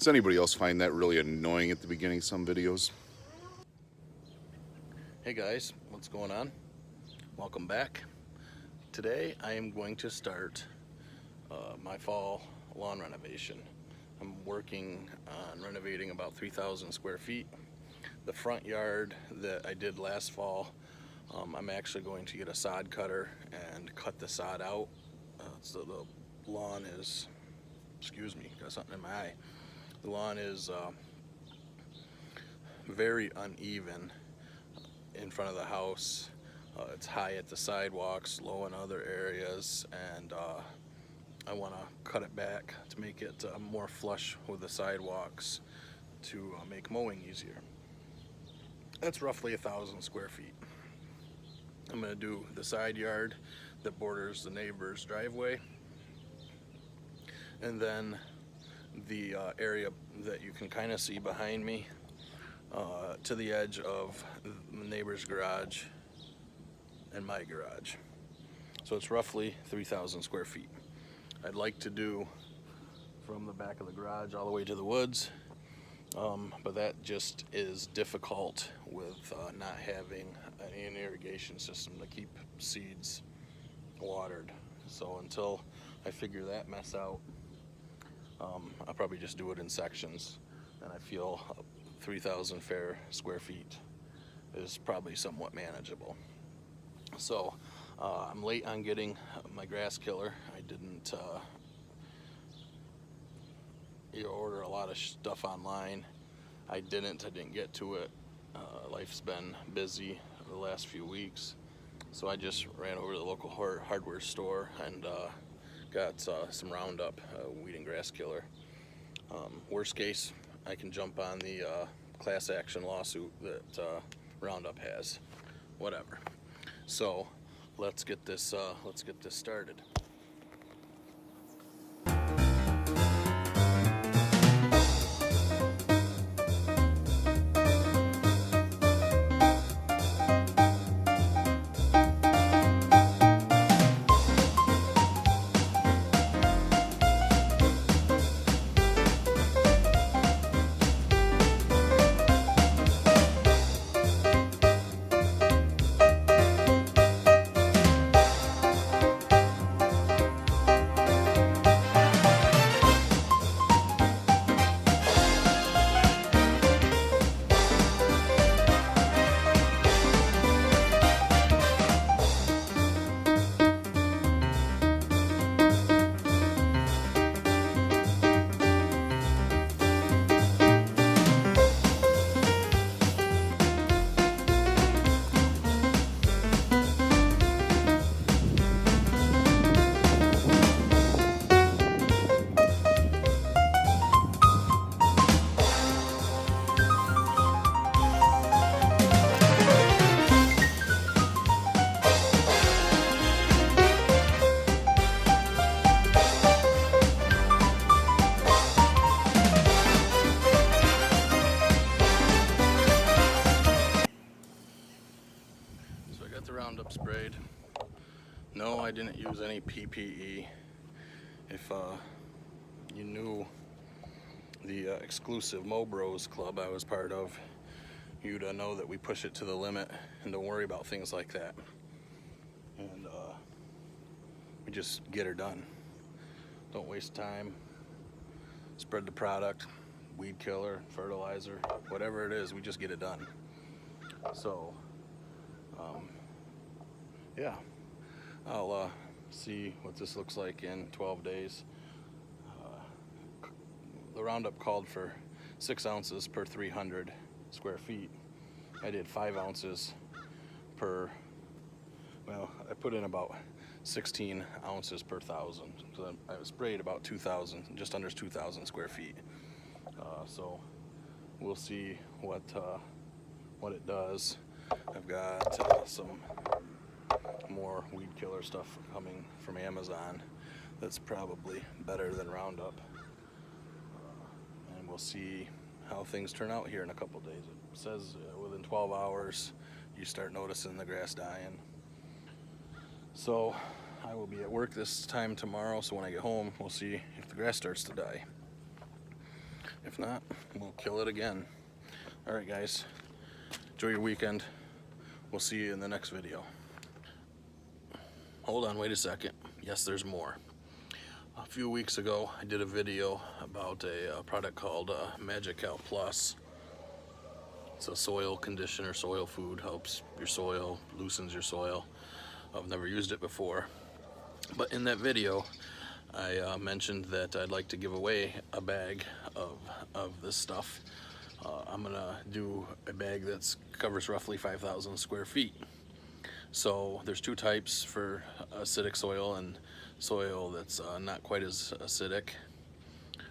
Does anybody else find that really annoying at the beginning of some videos? Hey guys, what's going on? Welcome back. Today I am going to start my fall lawn renovation. I'm working on renovating about 3,000 square feet. The front yard that I did last fall, I'm actually going to get a sod cutter and cut the sod out. So the lawn is, excuse me, got something in my eye. The lawn is very uneven in front of the house. It's high at the sidewalks, low in other areas, and I want to cut it back to make it more flush with the sidewalks to make mowing easier. That's roughly 1,000 square feet. I'm going to do the side yard that borders the neighbor's driveway, and then the area that you can kind of see behind me to the edge of the neighbor's garage and my garage. So it's roughly 3,000 square feet. I'd like to do from the back of the garage all the way to the woods, but that just is difficult with not having an irrigation system to keep seeds watered. So until I figure that mess out, I'll probably just do it in sections, and I feel 3,000 square feet is probably somewhat manageable. So I'm late on getting my grass killer. I didn't order a lot of stuff online. I didn't get to it. Life's been busy the last few weeks, so I just ran over to the local hardware store and got some Roundup weed and grass killer. Worst case, I can jump on the class action lawsuit that Roundup has. Whatever. So let's get this started. So I got the Roundup sprayed. No, I didn't use any PPE. If you knew the exclusive Mow Bros club I was part of, you'd know that we push it to the limit and don't worry about things like that. And we just get her done. Don't waste time. Spread the product, weed killer, fertilizer, whatever it is, we just get it done. So, yeah, I'll see what this looks like in 12 days. The Roundup called for 6 ounces per 300 square feet. I did 5 ounces per, well, I put in about 16 ounces per 1,000. So I sprayed about 2,000, just under 2,000 square feet. So we'll see what it does. I've got some more weed killer stuff coming from Amazon that's probably better than Roundup, and we'll see how things turn out here in a couple days. It says within 12 hours you start noticing the grass dying. So I will be at work this time tomorrow, so when I get home we'll see if the grass starts to die. If not, we'll kill it again. All right, guys, enjoy your weekend. We'll see you in the next video. Hold on, wait a second. Yes, there's more. A few weeks ago, I did a video about a product called Magical Plus. It's a soil conditioner, soil food, helps your soil, loosens your soil. I've never used it before. But in that video, I mentioned that I'd like to give away a bag of this stuff. I'm gonna do a bag that covers roughly 5,000 square feet. So there's two types for acidic soil and soil that's not quite as acidic,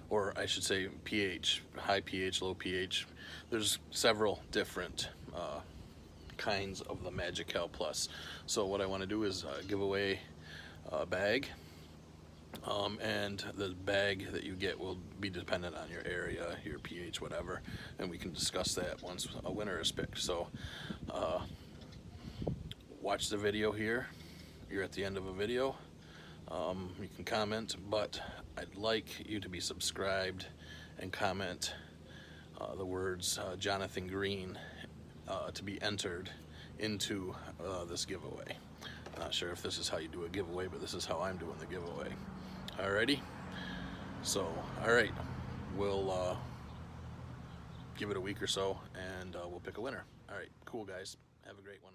or I should say pH, high pH, low pH. There's several different kinds of the Magical Plus. So what I want to do is give away a bag, and the bag that you get will be dependent on your area, your pH, whatever, and we can discuss that once a winner is picked. So watch the video here. You're at the end of a video. You can comment, but I'd like you to be subscribed and comment the words Jonathan Green to be entered into this giveaway. Not sure if this is how you do a giveaway, but this is how I'm doing the giveaway. Alrighty? So, alright, we'll give it a week or so, and we'll pick a winner. Alright, cool guys. Have a great one.